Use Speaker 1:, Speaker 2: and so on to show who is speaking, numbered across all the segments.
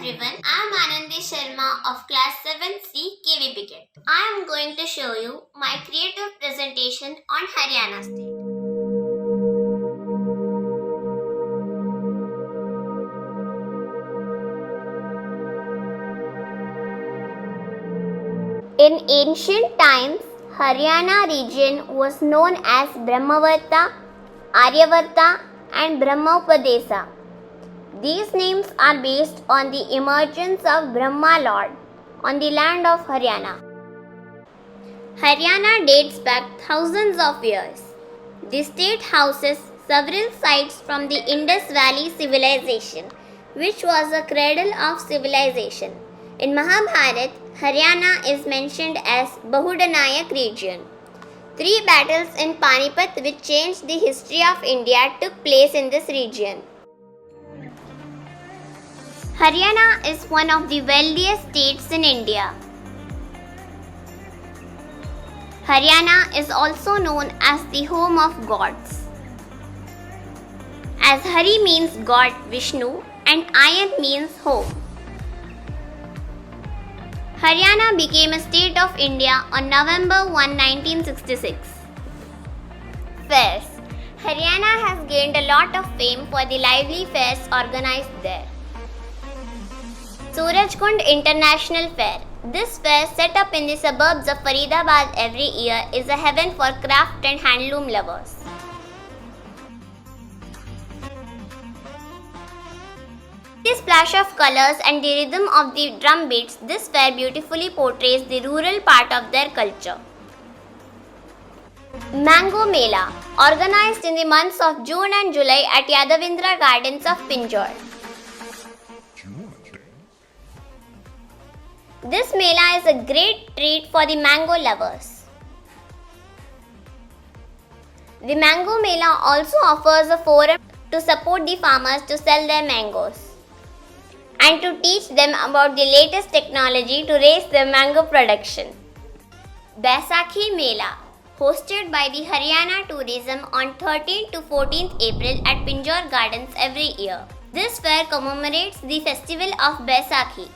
Speaker 1: everyone, I am Anandi Sharma of class 7C KVP Kit. I am going to show you my creative presentation on Haryana state. In ancient times, Haryana region was known as Brahmavarta, Aryavarta and Brahmopadesa. These names are based on the emergence of Brahma Lord on the land of Haryana. Haryana dates back thousands of years. The state houses several sites from the Indus Valley civilization, which was a cradle of civilization. In Mahabharata, Haryana is mentioned as Bahudanayak region. 3 battles in Panipat which changed the history of India took place in this region. Haryana is one of the wealthiest states in India. Haryana is also known as the home of gods. As Hari means God Vishnu and Ayan means home. Haryana became a state of India on November 1, 1966. Fairs. Haryana has gained a lot of fame for the lively fairs organized there. Surajkund International Fair. This fair, set up in the suburbs of Faridabad every year, is a heaven for craft and handloom lovers. The splash of colors and the rhythm of the drum beats, this fair beautifully portrays the rural part of their culture. Mango Mela, organized in the months of June and July at Yadavindra Gardens of Pinjore. This Mela is a great treat for the mango lovers. The Mango Mela also offers a forum to support the farmers to sell their mangoes and to teach them about the latest technology to raise their mango production. Baisakhi Mela, hosted by the Haryana Tourism on 13th to 14th April at Pinjore Gardens every year. This fair commemorates the festival of Baisakhi.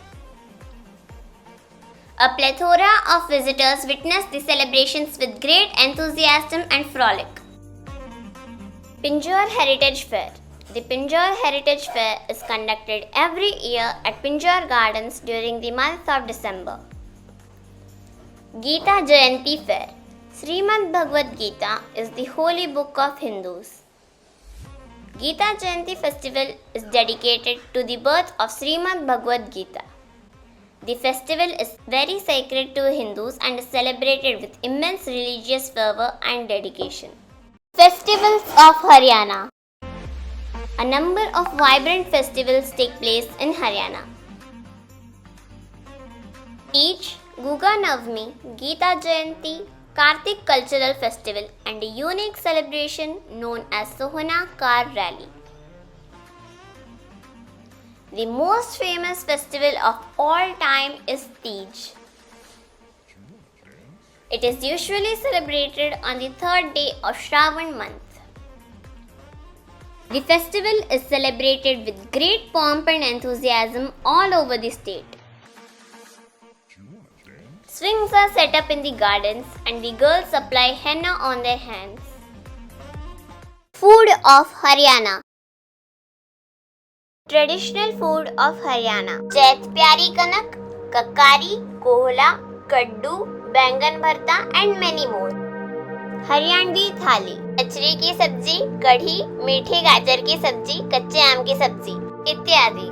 Speaker 1: A plethora of visitors witnessed the celebrations with great enthusiasm and frolic. Pinjore Heritage Fair. The Pinjore Heritage Fair is conducted every year at Pinjore Gardens during the month of December. Gita Jayanti Fair. Srimad Bhagavad Gita is the holy book of Hindus. Gita Jayanti festival is dedicated to the birth of Srimad Bhagavad Gita. The festival is very sacred to Hindus and is celebrated with immense religious fervor and dedication. Festivals of Haryana. A number of vibrant festivals take place in Haryana. Each Guga Navami, Gita Jayanti, Kartik Cultural Festival and a unique celebration known as Sohna Car Rally. The most famous festival of all time is Tej. It is usually celebrated on the 3rd day of Shravan month. The festival is celebrated with great pomp and enthusiasm all over the state. Swings are set up in the gardens and the girls apply henna on their hands. Food of Haryana. Traditional food of Haryana. Chait Pyari Kanak, Kakari, Kohla, Kaddu, Bangan Bharta and many more. Haryanvi थाली. कचरी की सब्जी, कढ़ी, मीठे गाजर की सब्जी, कच्चे आम की सब्जी इत्यादि.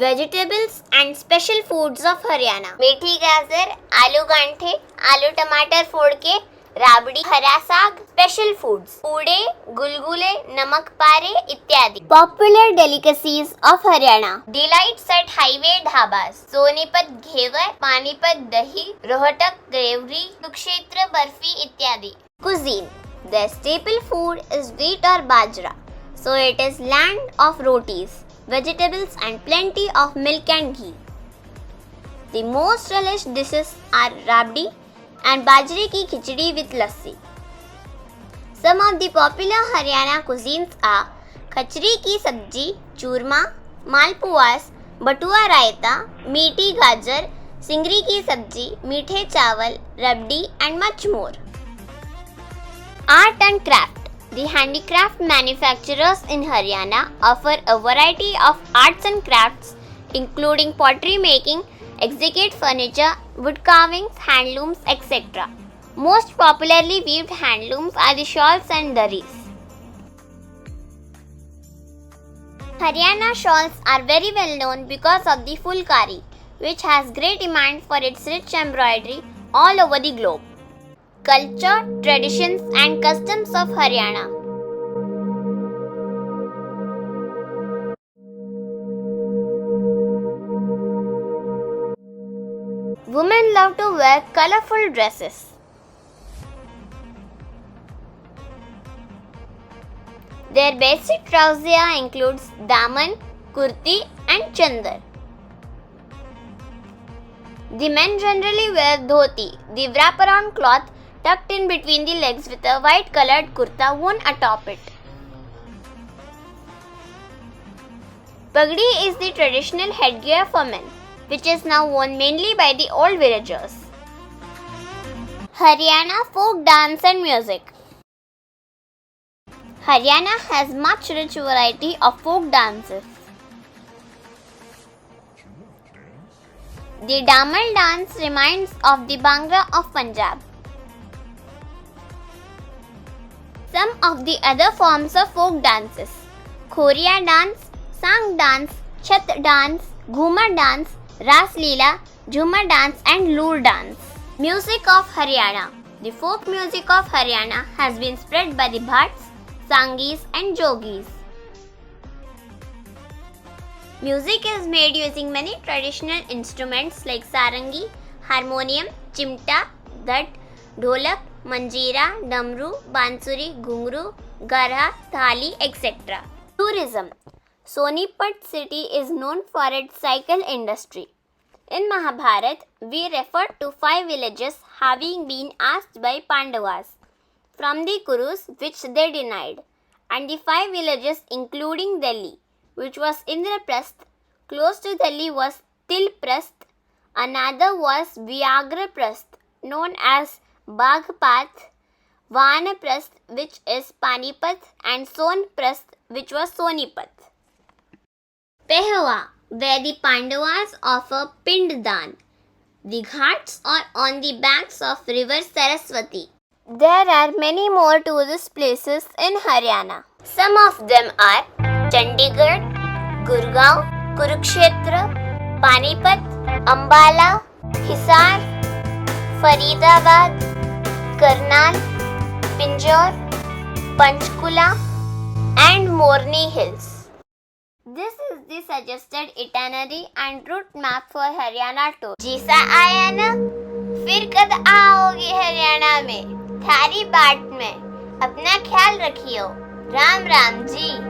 Speaker 1: Vegetables and special foods of Haryana. मीठी गाजर, आलू गांठे, आलू टमाटर फोड़ के, राबड़ी, हरा साग. Special foods. पूड़े, गुलगुले, नमक पारे इत्यादि. Popular delicacies of Haryana. Delights at highway dhabas. Sonipat घेवर, पानीपत दही, रोहतक ग्रेवरी, कुरुक्षेत्र बर्फी इत्यादि. Cuisine. Their staple food is wheat or bajra, so it is land of rotis, vegetables and plenty of milk and ghee. The most relished dishes are rabdi and bajre ki khichdi with lassi. Some of the popular Haryana cuisines are खचरी की सब्जी, चूरमा, मालपुआस, बटुआ रायता, मीठी गाजर, सिंगरी की सब्जी, मीठे चावल, रबड़ी and much more. Art and craft. The handicraft manufacturers in Haryana offer a variety of arts and crafts including pottery making, exquisite furniture, wood carvings, handlooms, etc. Most popularly weaved handlooms are the shawls and daris. Haryana shawls are very well known because of the Fulkari, which has great demand for its rich embroidery all over the globe. Culture, traditions and customs of Haryana. Women love to wear colorful dresses. Their basic trousers includes daman, kurti and chandar. The men generally wear dhoti, the wraparound cloth tucked in between the legs with a white colored kurta worn atop it. Pagdi is the traditional headgear for men, which is now worn mainly by the old villagers. Haryana folk dance and music. Haryana has much rich variety of folk dances. The Damal dance reminds of the Bhangra of Punjab. Some of the other forms of folk dances: Khoria dance, Sang dance, Chhat dance, Ghumar dance, Ras Leela, Jhumar dance and Loor dance. Music of Haryana. The folk music of Haryana has been spread by the Bhatts, Sangis and Jogis. Music is made using many traditional instruments like sarangi, harmonium, chimta, dhat, dholak, manjeera, damru, bansuri, ghungru, garha, thali, etc. Tourism. Sonipat city is known for its cycle industry. In Mahabharat, we refer to 5 villages having been asked by Pandavas from the Kurus, which they denied, and the 5 villages including Delhi, which was Indraprasth. Close to Delhi was Tilprasth. Another was Vyagraprasth, known as Bagpath, Vanaprasth, which is Panipat, and Sonprasth, which was Sonipat. Pehwa, where the Pandavas offer Pinddan. The ghats are on the banks of river Saraswati. There are many more tourist places in Haryana. Some of them are Chandigarh, Gurgaon, Kurukshetra, Panipat, Ambala, Hisar, Faridabad, Karnal, Pinjore, Panchkula and Morni Hills. This is the suggested itinerary and route map for Haryana tour. जीसा आया ना, फिर कद आओगे हरियाणा में, थारी बाट में. अपना ख्याल रखियो. राम राम जी.